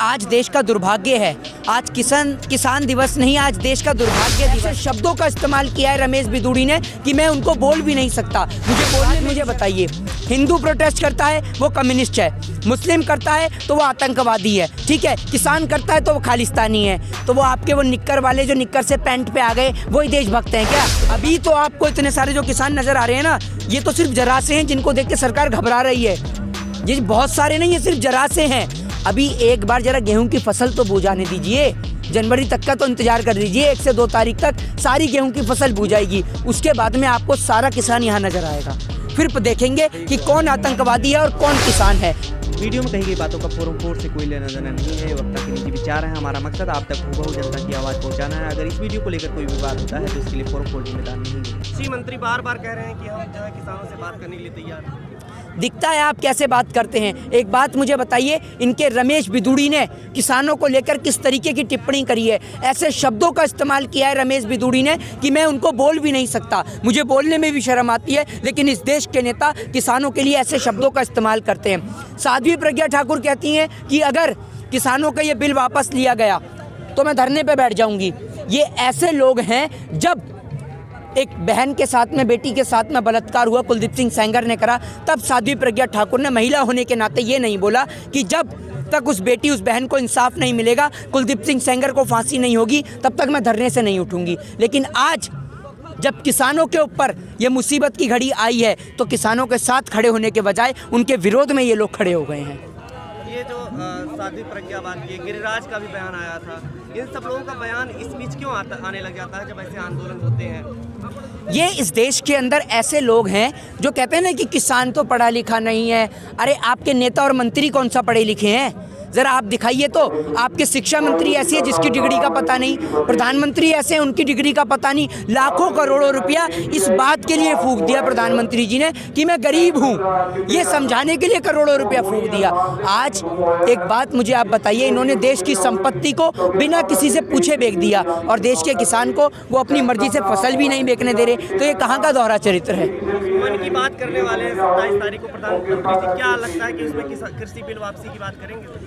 आज देश का दुर्भाग्य है, आज किसान दिवस नहीं, आज देश का दुर्भाग्य दिवस। शब्दों का इस्तेमाल किया है रमेश बिदूड़ी ने कि मैं उनको बोल भी नहीं सकता। मुझे बताइए, हिंदू प्रोटेस्ट करता है वो कम्युनिस्ट है, मुस्लिम करता है तो वो आतंकवादी है, ठीक है, किसान करता है तो वो खालिस्तानी है। तो वो आपके वो निक्कर वाले जो निक्कर से पैंट पे आ गए वही देशभक्त हैं क्या? अभी तो आपको इतने सारे जो किसान नजर आ रहे हैं ना, ये तो सिर्फ जरा से हैं जिनको देख के सरकार घबरा रही है। ये बहुत सारे नहीं, ये सिर्फ जरा से हैं। अभी एक बार जरा गेहूं की फसल तो बूझाने दीजिए, जनवरी तक का तो इंतजार कर लीजिए। 1 से 2 तारीख तक सारी गेहूं की फसल बूझाएगी, उसके बाद में आपको सारा किसान यहाँ नजर आएगा। फिर देखेंगे कि कौन आतंकवादी है और कौन किसान है। वीडियो में कही गई बातों का फोरम फोर से कोई लेना देना नहीं है, वक्ता के निजी विचार है। हमारा मकसद आप तक हूबहू जनता की आवाज़ पहुंचाना है। अगर इस वीडियो को लेकर कोई विवाद होता है तो इसके लिए फोरम फोर जिम्मेदार नहीं है। कृषि मंत्री बार बार कह रहे हैं कि हम जो है किसानों से बात करने के लिए तैयार हैं। दिखता है आप कैसे बात करते हैं। एक बात मुझे बताइए, इनके रमेश बिदूड़ी ने किसानों को लेकर किस तरीके की टिप्पणी करी है। ऐसे शब्दों का इस्तेमाल किया है रमेश बिदूड़ी ने कि मैं उनको बोल भी नहीं सकता। मुझे बोलने में भी शर्म आती है, लेकिन इस देश के नेता किसानों के लिए ऐसे शब्दों का इस्तेमाल करते हैं। साध्वी प्रज्ञा ठाकुर कहती हैं कि अगर किसानों का ये बिल वापस लिया गया तो मैं धरने पर बैठ जाऊँगी। ये ऐसे लोग हैं, जब एक बहन के साथ में, बेटी के साथ में बलात्कार हुआ, कुलदीप सिंह सेंगर ने करा, तब साध्वी प्रज्ञा ठाकुर ने महिला होने के नाते ये नहीं बोला कि जब तक उस बेटी, उस बहन को इंसाफ नहीं मिलेगा, कुलदीप सिंह सेंगर को फांसी नहीं होगी, तब तक मैं धरने से नहीं उठूंगी। लेकिन आज जब किसानों के ऊपर ये मुसीबत की घड़ी आई है तो किसानों के साथ खड़े होने के बजाय उनके विरोध में ये लोग खड़े हो गए हैं। ये जो साध्वी प्रज्ञा बात की, गिरिराज का भी बयान आया था, इन सब लोगों का बयान इस बीच क्यों आने लग जाता है जब ऐसे आंदोलन होते हैं? ये इस देश के अंदर ऐसे लोग हैं जो कहते हैं ना कि किसान तो पढ़ा लिखा नहीं है। अरे आपके नेता और मंत्री कौन सा पढ़े लिखे हैं? ज़रा आप दिखाइए तो। आपके शिक्षा मंत्री ऐसी है जिसकी डिग्री का पता नहीं, प्रधानमंत्री ऐसे हैं उनकी डिग्री का पता नहीं। लाखों करोड़ों रुपया इस बात के लिए फूंक दिया प्रधानमंत्री जी ने कि मैं गरीब हूँ, ये समझाने के लिए करोड़ों रुपया फूंक दिया। आज एक बात मुझे आप बताइए, इन्होंने देश की संपत्ति को बिना किसी से पूछे बेच दिया और देश के किसान को वो अपनी मर्जी से फसल भी नहीं बेचने दे रहे। तो ये कहाँ का दोहरा चरित्र है? मन की बात करने वाले 27 तारीख को प्रधानमंत्री जी, क्या लगता है कि उसमें कृषि बिल वापसी की बात करेंगे?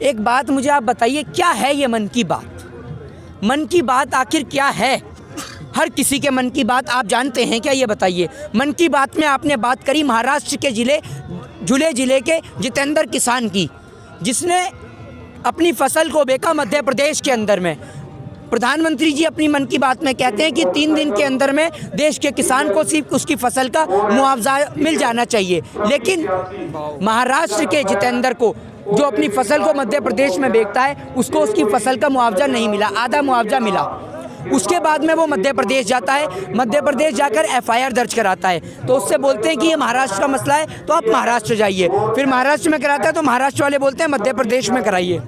एक बात मुझे आप बताइए, क्या है ये मन की बात? मन की बात आखिर क्या है? हर किसी के मन की बात आप जानते हैं क्या? ये बताइए। मन की बात में आपने बात करी महाराष्ट्र के झुले जिले के जितेंद्र किसान की, जिसने अपनी फसल को बेचा मध्य प्रदेश के अंदर में। प्रधानमंत्री जी अपनी मन की बात में कहते हैं कि 3 दिन के अंदर में देश के किसान को सिर्फ उसकी फसल का मुआवजा मिल जाना चाहिए, लेकिन महाराष्ट्र के जितेंद्र को, जो अपनी फसल को मध्य प्रदेश में बेचता है, उसको उसकी फसल का मुआवजा नहीं मिला, आधा मुआवजा मिला। उसके बाद में वो मध्य प्रदेश जाता है, मध्य प्रदेश जाकर FIR दर्ज कराता है। तो उससे बोलते हैं कि ये महाराष्ट्र का मसला है तो आप महाराष्ट्र जाइए। फिर महाराष्ट्र में कराता है तो महाराष्ट्र वाले बोलते हैं मध्य प्रदेश में कराइए।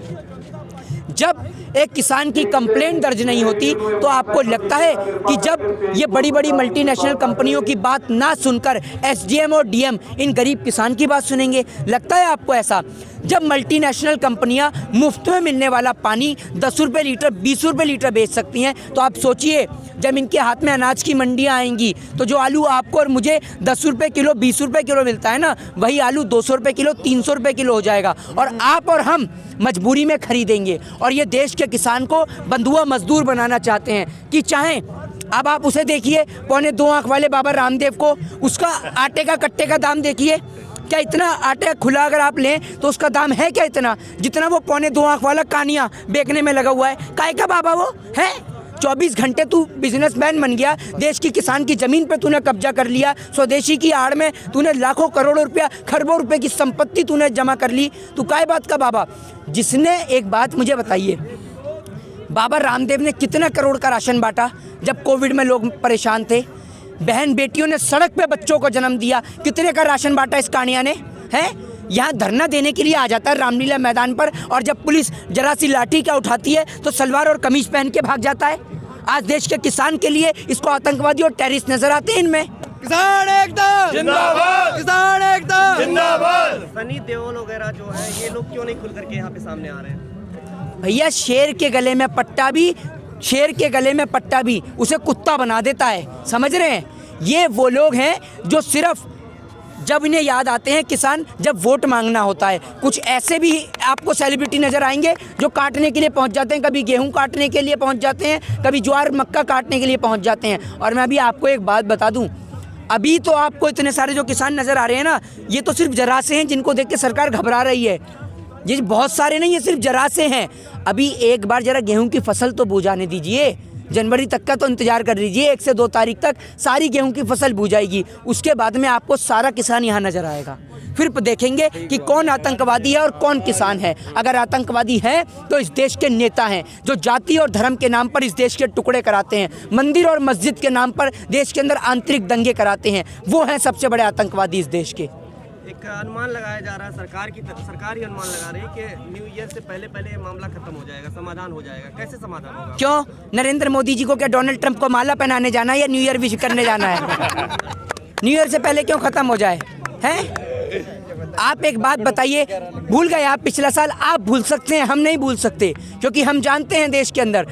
जब एक किसान की कंप्लेंट दर्ज नहीं होती तो आपको लगता है कि जब ये बड़ी बड़ी मल्टीनेशनल कंपनियों की बात ना सुनकर SDM और DM इन गरीब किसान की बात सुनेंगे? लगता है आपको ऐसा? जब मल्टीनेशनल कंपनियां मुफ्त में मिलने वाला पानी 10 रुपये लीटर, 20 रुपये लीटर बेच सकती हैं, तो आप सोचिए जब इनके हाथ में अनाज की मंडियां आएंगी तो जो आलू आपको और मुझे 10 रुपये किलो, 20 रुपये किलो मिलता है ना, वही आलू 200 रुपये किलो, 300 रुपये किलो हो जाएगा और आप और हम मजबूरी में खरीदेंगे। और ये देश के किसान को बंधुआ मजदूर बनाना चाहते हैं कि चाहें। अब आप उसे देखिए, 2.25 आँख वाले बाबा रामदेव को, उसका आटे का कट्टे का दाम देखिए। क्या इतना आटे खुला अगर आप लें तो उसका दाम है क्या इतना, जितना वो 2.25 आँख वाला कानिया बेचने में लगा हुआ है? काय का बाबा वो है? 24 घंटे तू बिजनेसमैन बन गया, देश की किसान की ज़मीन पे तूने कब्जा कर लिया, स्वदेशी की आड़ में तूने लाखों करोड़ों रुपया, खरबों रुपए की संपत्ति तूने जमा कर ली। तू काय बात का बाबा? जिसने, एक बात मुझे बताइए, बाबा रामदेव ने कितना करोड़ का राशन बांटा जब कोविड में लोग परेशान थे? बहन बेटियों ने सड़क पे बच्चों को जन्म दिया, कितने का राशन बांटा इस कानिया ने? है यहाँ धरना देने के लिए आ जाता है रामलीला मैदान पर, और जब पुलिस जरा सी लाठी क्या उठाती है तो सलवार और कमीज पहन के भाग जाता है। आज देश के किसान के लिए इसको आतंकवादी और टेररिस्ट नजर आते हैं। इनमें किसान एकता जिंदाबाद, किसान एकता जिंदाबाद। सनी देओल वगैरह जो है, ये लोग क्यों नहीं खुल करके यहाँ पे सामने आ रहे हैं? भैया, शेर के गले में पट्टा भी उसे कुत्ता बना देता है, समझ रहे हैं? ये वो लोग हैं जो सिर्फ जब इन्हें याद आते हैं किसान जब वोट मांगना होता है। कुछ ऐसे भी आपको सेलिब्रिटी नज़र आएंगे जो काटने के लिए पहुंच जाते हैं, कभी गेहूं काटने के लिए पहुंच जाते हैं, कभी ज्वार मक्का काटने के लिए पहुंच जाते हैं। और मैं अभी आपको एक बात बता दूं, अभी तो आपको इतने सारे जो किसान नज़र आ रहे हैं ना, ये तो सिर्फ जरा से हैं जिनको देख के सरकार घबरा रही है। ये बहुत सारे नहीं, ये सिर्फ जरा से हैं। अभी एक बार ज़रा गेहूं की फसल तो बूझ जाने दीजिए, जनवरी तक का तो इंतजार कर लीजिए। 1 से 2 तारीख तक सारी गेहूं की फसल बूझ जाएगी, उसके बाद में आपको सारा किसान यहाँ नज़र आएगा। फिर देखेंगे कि कौन आतंकवादी है और कौन किसान है। अगर आतंकवादी है तो इस देश के नेता हैं जो जाति और धर्म के नाम पर इस देश के टुकड़े कराते हैं, मंदिर और मस्जिद के नाम पर देश के अंदर आंतरिक दंगे कराते हैं, वो हैं सबसे बड़े आतंकवादी इस देश के। एक अनुमान लगाया जा रहा है, सरकार ही अनुमान लगा रही है कि न्यू ईयर से पहले ये मामला खत्म हो जाएगा, समाधान हो जाएगा। कैसे समाधान होगा? क्यों? नरेंद्र मोदी जी को क्या डोनाल्ड ट्रंप को माला पहनाने जाना है या न्यू ईयर विश करने जाना है? न्यू ईयर से पहले क्यों खत्म हो जाए? हैं? आप एक बात बताइए, भूल गए आप पिछला साल? आप भूल सकते हैं, हम नहीं भूल सकते, क्योंकि हम जानते हैं देश के अंदर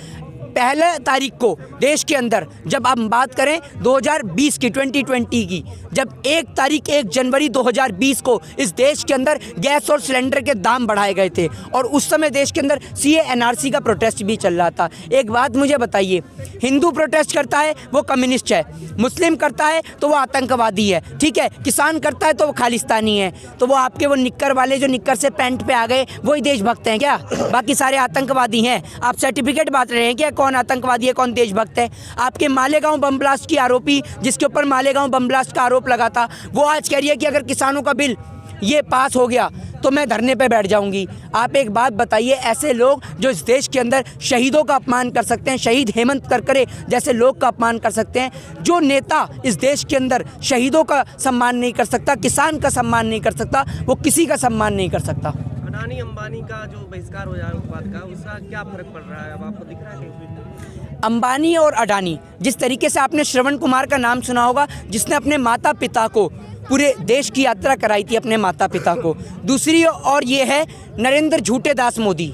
1 तारीख को देश के अंदर, जब हम बात करें 2020 की 2020 की, जब 1 जनवरी 2020 को इस देश के अंदर गैस और सिलेंडर के दाम बढ़ाए गए थे और उस समय देश के अंदर CA NRC का प्रोटेस्ट भी चल रहा था। एक बात मुझे बताइए, हिंदू प्रोटेस्ट करता है वो कम्युनिस्ट है, मुस्लिम करता है तो वो आतंकवादी है, ठीक है, किसान करता है तो वो खालिस्तानी है, तो वो आपके वो निक्कर वाले जो निक्कर से पैंट पे आ गए वही देशभक्त हैं क्या? बाकी सारे आतंकवादी हैं? आप सर्टिफिकेट बांट रहे हैं क्या कौन आतंकवादी है कौन देशभक्त है? आपके मालेगांव बम ब्लास्ट की आरोपी, जिसके ऊपर मालेगांव बम ब्लास्ट का आरोप लगा था, वो आज कह रही है कि अगर किसानों का बिल ये पास हो गया तो मैं धरने पे बैठ जाऊंगी। आप एक बात बताइए, ऐसे लोग जो इस देश के अंदर शहीदों का अपमान कर सकते हैं, शहीद हेमंत करकरे जैसे लोग का अपमान कर सकते हैं, जो नेता इस देश के अंदर शहीदों का सम्मान नहीं कर सकता, किसान का सम्मान नहीं कर सकता, वो किसी का सम्मान नहीं कर सकता। अडानी अंबानी का जो बहिष्कार हो जाए उत्पाद का, उसका क्या फर्क पड़ रहा है? अब आपको दिख रहा है कहीं? अंबानी और अडानी, जिस तरीके से आपने श्रवण कुमार का नाम सुना होगा, जिसने अपने माता पिता को पूरे देश की यात्रा कराई थी, अपने माता पिता को। दूसरी और ये है नरेंद्र झूठे दास मोदी।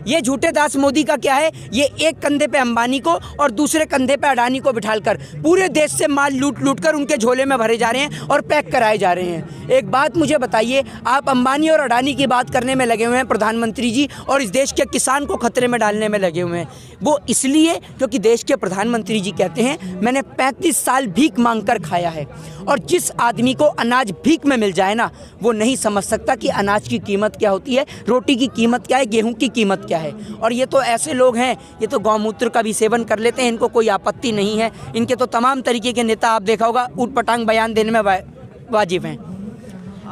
ये झूठे दास मोदी का क्या है, ये एक कंधे पे अंबानी को और दूसरे कंधे पे अडानी को बिठाकर पूरे देश से माल लूट लूट कर उनके झोले में भरे जा रहे हैं और पैक कराए जा रहे हैं। एक बात मुझे बताइए, आप अंबानी और अडानी की बात करने में लगे हुए हैं प्रधानमंत्री जी, और इस देश के किसान को खतरे में डालने में लगे हुए हैं। वो इसलिए क्योंकि देश के प्रधानमंत्री जी कहते हैं मैंने 35 साल भीख मांग कर खाया है, और जिस आदमी को अनाज भीख में मिल जाए ना, वो नहीं समझ सकता कि अनाज की कीमत क्या होती है, रोटी की कीमत क्या है, गेहूं की कीमत क्या है। और ये तो ऐसे लोग हैं, ये तो गौमूत्र का भी सेवन कर लेते हैं, इनको कोई आपत्ति नहीं है। इनके तो तमाम तरीके के नेता आप देखा होगा ऊटपटांग बयान देने में वाजिब हैं।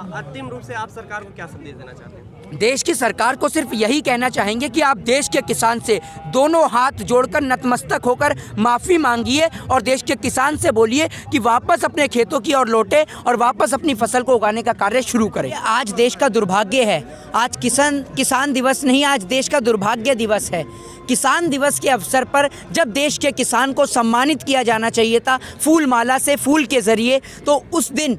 अंतिम रूप से आप सरकार को क्या संदेश देना चाहते हैं? देश की सरकार को सिर्फ यही कहना चाहेंगे कि आप देश के किसान से दोनों हाथ जोड़कर नतमस्तक होकर माफ़ी मांगिए और देश के किसान से बोलिए कि वापस अपने खेतों की ओर लौटे और वापस अपनी फसल को उगाने का कार्य शुरू करें। आज देश का दुर्भाग्य है, आज किसान दिवस नहीं, आज देश का दुर्भाग्य दिवस है। किसान दिवस के अवसर पर जब देश के किसान को सम्मानित किया जाना चाहिए था फूल माला से, फूल के ज़रिए, तो उस दिन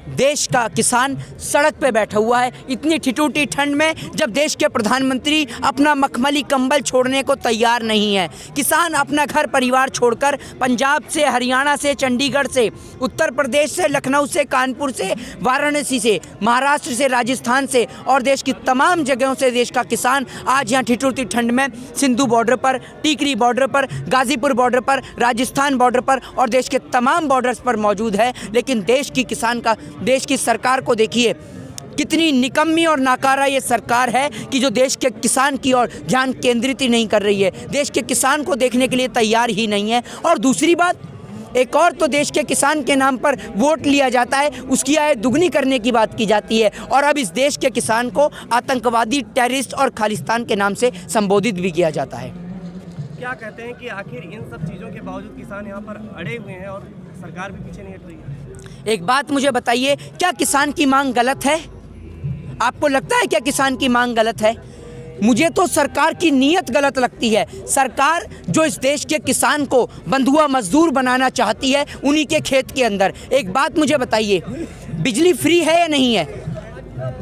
देश का किसान सड़क पे बैठा हुआ है इतनी ठिठुठी ठंड में, जब देश के प्रधानमंत्री अपना मखमली कंबल छोड़ने को तैयार नहीं है। किसान अपना घर परिवार छोड़कर पंजाब से, हरियाणा से, चंडीगढ़ से, उत्तर प्रदेश से, लखनऊ से, कानपुर से, वाराणसी से, महाराष्ट्र से, राजस्थान से और देश की तमाम जगहों से देश का किसान आज यहाँ ठिठुठी ठंड में सिंधु बॉर्डर पर, टीकरी बॉर्डर पर, गाजीपुर बॉर्डर पर, राजस्थान बॉर्डर पर और देश के तमाम बॉर्डर्स पर मौजूद है। लेकिन देश की किसान का, देश की सरकार को देखिए कितनी निकम्मी और नाकारा ये सरकार है कि जो देश के किसान की ओर ध्यान केंद्रित ही नहीं कर रही है, देश के किसान को देखने के लिए तैयार ही नहीं है। और दूसरी बात, एक और तो देश के किसान के नाम पर वोट लिया जाता है, उसकी आय दुगनी करने की बात की जाती है, और अब इस देश के किसान को आतंकवादी, टेररिस्ट और खालिस्तान के नाम से संबोधित भी किया जाता है। क्या कहते हैं कि आखिर इन सब चीज़ों के बावजूद किसान यहाँ पर अड़े हुए हैं और सरकार भी पीछे नहीं हट रही है? एक बात मुझे बताइए, क्या किसान की मांग गलत है? आपको लगता है क्या किसान की मांग गलत है? मुझे तो सरकार की नीयत गलत लगती है। सरकार जो इस देश के किसान को बंधुआ मजदूर बनाना चाहती है उन्हीं के खेत के अंदर। एक बात मुझे बताइए, बिजली फ्री है या नहीं है?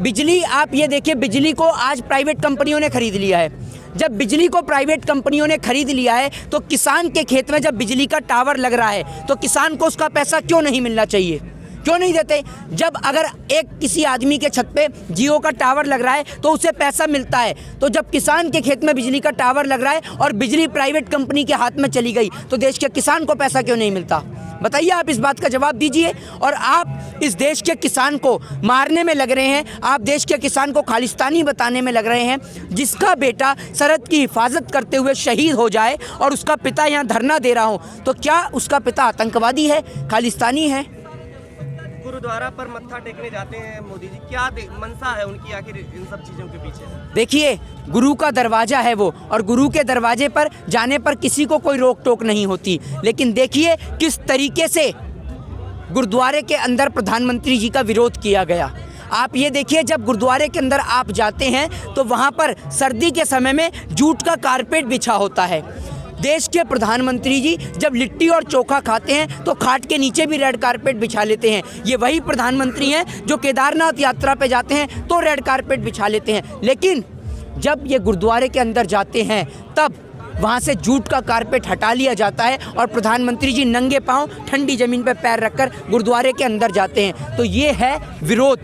बिजली आप ये देखिए, बिजली को आज प्राइवेट कंपनियों ने खरीद लिया है। जब बिजली को प्राइवेट कंपनियों ने खरीद लिया है तो किसान के खेत में जब बिजली का टावर लग रहा है तो किसान को उसका पैसा क्यों नहीं मिलना चाहिए? क्यों नहीं देते? जब अगर एक किसी आदमी के छत पे जियो का टावर लग रहा है तो उसे पैसा मिलता है, तो जब किसान के खेत में बिजली का टावर लग रहा है और बिजली प्राइवेट कंपनी के हाथ में चली गई तो देश के किसान को पैसा क्यों नहीं मिलता? बताइए, आप इस बात का जवाब दीजिए। और आप इस देश के किसान को मारने में लग रहे हैं, आप देश के किसान को खालिस्तानी बताने में लग रहे हैं। जिसका बेटा सरहद की हिफाजत करते हुए शहीद हो जाए और उसका पिता यहाँ धरना दे रहा हो, तो क्या उसका पिता आतंकवादी है, खालिस्तानी है? गुरुद्वारा पर मत्था टेकने जाते हैं मोदी जी, क्या मंशा है उनकी आखिर इन सब चीज़ों के पीछे? देखिए, गुरु का दरवाज़ा है वो, और गुरु के दरवाजे पर जाने पर किसी को कोई रोक टोक नहीं होती। लेकिन देखिए किस तरीके से गुरुद्वारे के अंदर प्रधानमंत्री जी का विरोध किया गया। आप ये देखिए, जब गुरुद्वारे के अंदर आप जाते हैं तो वहाँ पर सर्दी के समय में जूट का कारपेट बिछा होता है। देश के प्रधानमंत्री जी जब लिट्टी और चोखा खाते हैं तो खाट के नीचे भी रेड कारपेट बिछा लेते हैं। ये वही प्रधानमंत्री हैं जो केदारनाथ यात्रा पे जाते हैं तो रेड कारपेट बिछा लेते हैं। लेकिन जब ये गुरुद्वारे के अंदर जाते हैं तब वहाँ से जूट का कारपेट हटा लिया जाता है और प्रधानमंत्री जी नंगे पाँव ठंडी ज़मीन पर पैर रखकर गुरुद्वारे के अंदर जाते हैं। तो ये है विरोध।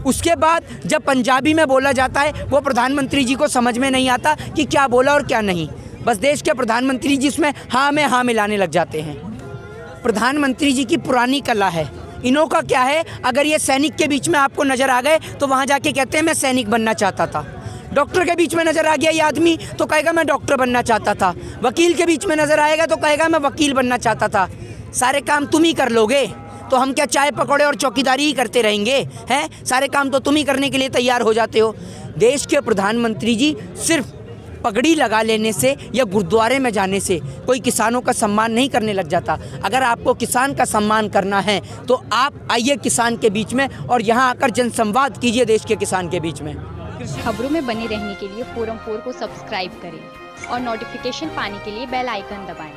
उसके बाद जब पंजाबी में बोला जाता है वो प्रधानमंत्री जी को समझ में नहीं आता कि क्या बोला और क्या नहीं। बस देश के प्रधानमंत्री जी इसमें हाँ में हाँ मिलाने लग जाते हैं। प्रधानमंत्री जी की पुरानी कला है। इन्हों का क्या है, अगर ये सैनिक के बीच में आपको नज़र आ गए तो वहाँ जाके कहते हैं मैं सैनिक बनना चाहता था। डॉक्टर के बीच में नज़र आ गया ये आदमी तो कहेगा मैं डॉक्टर बनना चाहता था। वकील के बीच में नज़र आएगा तो कहेगा मैं वकील बनना चाहता था। सारे काम तुम ही कर लोगे तो हम क्या चाय पकौड़े और चौकीदारी ही करते रहेंगे? हैं, सारे काम तो तुम ही करने के लिए तैयार हो जाते हो। देश के प्रधानमंत्री जी सिर्फ पगड़ी लगा लेने से या गुरुद्वारे में जाने से कोई किसानों का सम्मान नहीं करने लग जाता। अगर आपको किसान का सम्मान करना है तो आप आइए किसान के बीच में और यहाँ आकर जनसंवाद कीजिए देश के किसान के बीच में। खबरों में बने रहने के लिए फोरम 4 को सब्सक्राइब करें और नोटिफिकेशन पाने के लिए बेल आइकन दबाएं।